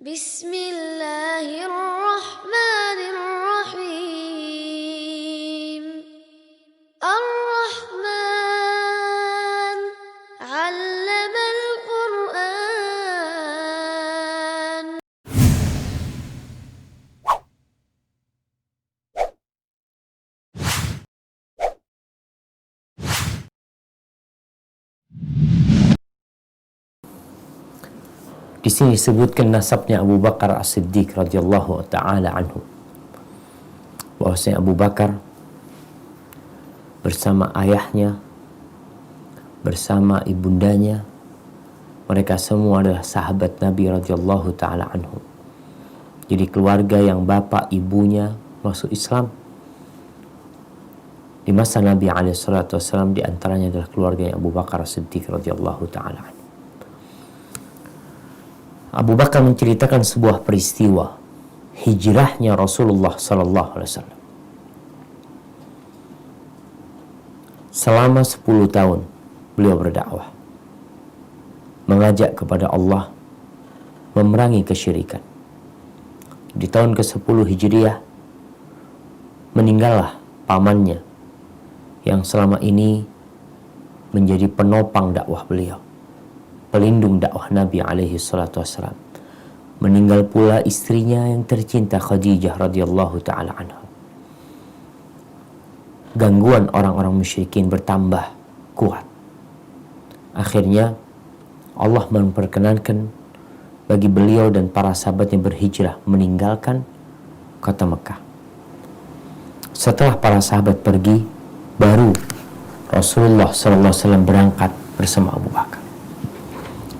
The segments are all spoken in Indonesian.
Bismillahirrahmanirrahim. Ar-Rahman 'allamal Qur'an. Di sini disebutkan nasabnya Abu Bakar As-Siddiq radhiyallahu taala anhu. Bahwasanya Abu Bakar bersama ayahnya, bersama ibundanya, mereka semua adalah sahabat Nabi radhiyallahu taala anhu. Jadi keluarga yang bapak ibunya masuk Islam. Di masa Nabi alaihi salatu wasallam di antaranya adalah keluarga yang Abu Bakar As-Siddiq radhiyallahu taala anhu. Abu Bakar menceritakan sebuah peristiwa hijrahnya Rasulullah sallallahu alaihi wasallam. Selama 10 tahun beliau berdakwah, mengajak kepada Allah, memerangi kesyirikan. Di tahun ke-10 Hijriah meninggallah pamannya yang selama ini menjadi penopang dakwah beliau, pelindung dakwah Nabi alaihi salatu wassalam. Meninggal pula istrinya yang tercinta Khadijah radhiyallahu taala anha. Gangguan orang-orang musyrikin bertambah kuat. Akhirnya Allah memperkenankan bagi beliau dan para sahabatnya berhijrah meninggalkan kota Mekah. Setelah para sahabat pergi, baru Rasulullah SAW berangkat bersama Abu Bakar.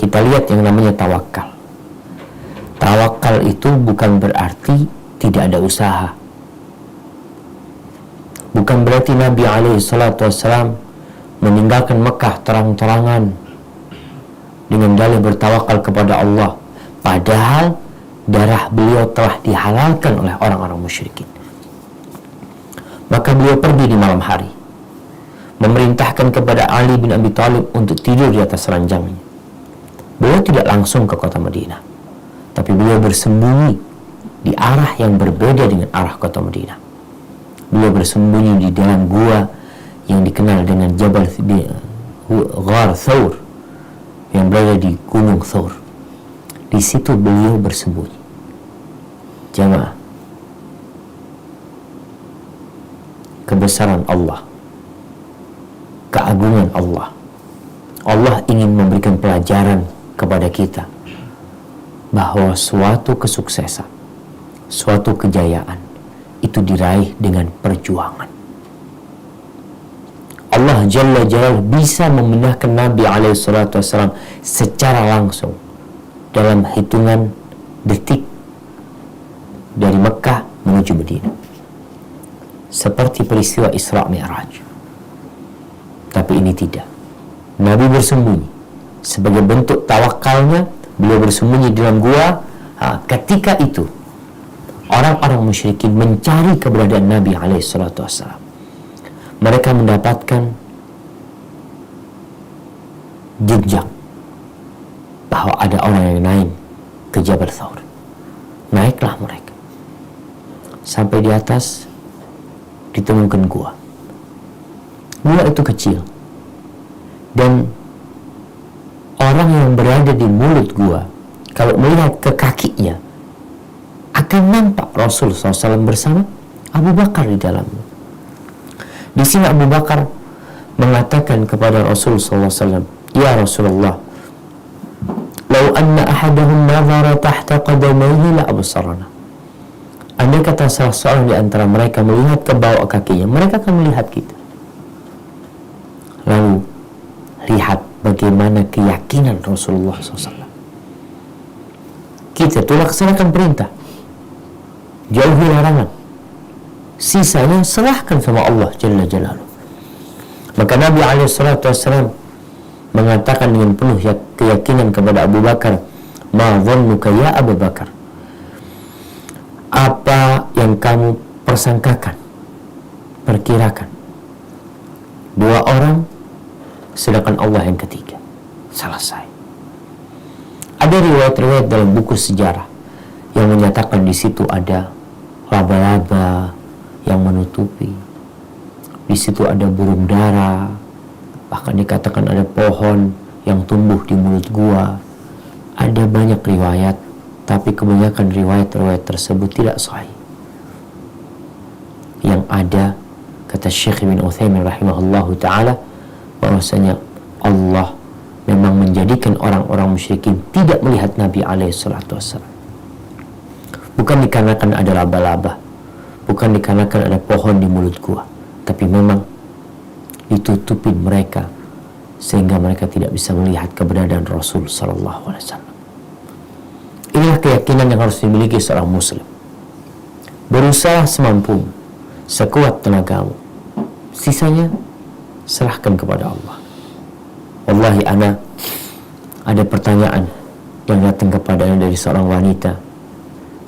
Kita lihat yang namanya tawakal. Tawakal itu bukan berarti tidak ada usaha. Bukan berarti Nabi SAW meninggalkan Mekah terang-terangan dengan dalih bertawakal kepada Allah, padahal darah beliau telah dihalalkan oleh orang-orang musyrikin. Maka beliau pergi di malam hari, memerintahkan kepada Ali bin Abi Thalib untuk tidur di atas ranjangnya. Beliau tidak langsung ke kota Madinah, tapi beliau bersembunyi di arah yang berbeda dengan arah kota Madinah. Beliau bersembunyi di dalam gua yang dikenal dengan Jabal Ghar Thawr, yang berada di Gunung Thawr. Di situ beliau bersembunyi. Jamaah, kebesaran Allah, keagungan Allah. Allah ingin memberikan pelajaran kepada kita bahwa suatu kesuksesan, suatu kejayaan itu diraih dengan perjuangan. Allah Jalla Jalaluhu bisa memindahkan Nabi SAW secara langsung dalam hitungan detik dari Mekah menuju Madinah, seperti peristiwa Isra Mi'raj. Tapi ini tidak. Nabi bersembunyi. Sebagai bentuk tawakalnya, beliau bersembunyi dalam gua. Ketika itu orang-orang musyrikin mencari keberadaan Nabi SAW. Mereka mendapatkan jejak bahwa ada orang yang naik ke Jabal Thawr. Naiklah mereka sampai di atas, ditemukan gua. Gua itu kecil, dan orang yang berada di mulut gua kalau melihat ke kakinya akan nampak Rasul SAW bersama Abu Bakar di dalamnya. Di sini Abu Bakar mengatakan kepada Rasul SAW, "Ya Rasulullah, lau anna ahadahum nazara tahta qadamayhi la absarana." Andai kata salah seorang di antara mereka melihat ke bawah kakinya, mereka akan melihat kita. Lalu lihat bagaimana keyakinan Rasulullah SAW. Kita itu laksanakan perintah, jauhi larangan, sisanya serahkan sama Allah Jalla Jalaluhu. Maka Nabi SAW mengatakan dengan penuh keyakinan kepada Abu Bakar, "Ma dhannuka ya Abu Bakar?" Apa yang kamu persangkakan, perkirakan? Dua orang, sedangkan Allah yang ketiga. Selesai. Ada riwayat-riwayat dalam buku sejarah yang menyatakan di situ ada laba-laba yang menutupi, di situ ada burung dara, bahkan dikatakan ada pohon yang tumbuh di mulut gua. Ada banyak riwayat, tapi kebanyakan riwayat-riwayat tersebut tidak sahih. Yang ada, kata Syekh Ibn Utsaimin rahimahullahu ta'ala, bahwasanya Allah memang menjadikan orang-orang musyrikin tidak melihat Nabi alaihi salatu wassalam. Bukan dikarenakan ada laba-laba, bukan dikarenakan ada pohon di mulut gua, tapi memang ditutupin mereka sehingga mereka tidak bisa melihat keberadaan Rasul sallallahu alaihi wasallam. Inilah keyakinan yang harus dimiliki seorang muslim. Berusaha semampumu, sekuat tenagamu, sisanya serahkan kepada Allah. Wallahi ana ada pertanyaan yang datang kepadanya dari seorang wanita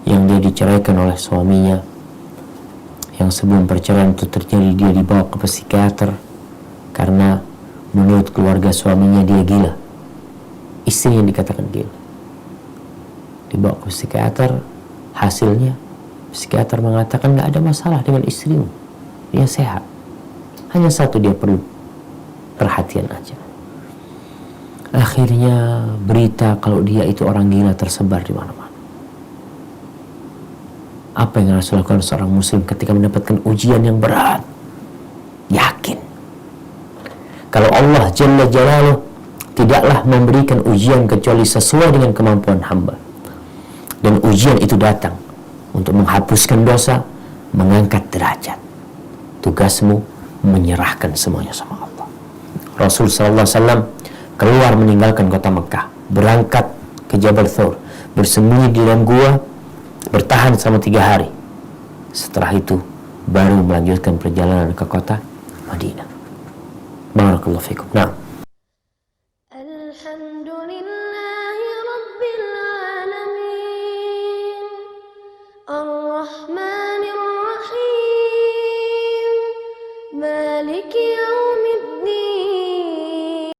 yang dia diceraikan oleh suaminya, yang sebelum perceraian itu terjadi dia dibawa ke psikiater karena menurut keluarga suaminya dia gila, istrinya dikatakan gila. Dibawa ke psikiater, hasilnya psikiater mengatakan nggak ada masalah dengan istrimu, dia sehat, hanya satu dia perlu perhatian aja. Akhirnya berita kalau dia itu orang gila tersebar di mana-mana. Apa yang harus dilakukan seorang muslim ketika mendapatkan ujian yang berat? Yakin kalau Allah Jalla Jalaluh tidaklah memberikan ujian kecuali sesuai dengan kemampuan hamba, dan ujian itu datang untuk menghapuskan dosa, mengangkat derajat. Tugasmu menyerahkan semuanya sama Allah. Rasul sallallahu alaihi wasallam keluar meninggalkan kota Mekah, berangkat ke Jabal Thur, bersembunyi di dalam gua, bertahan selama 3 hari. Setelah itu baru melanjutkan perjalanan ke kota Madinah. Barakallahu fikum. Nah, Alhamdulillahi Rabbil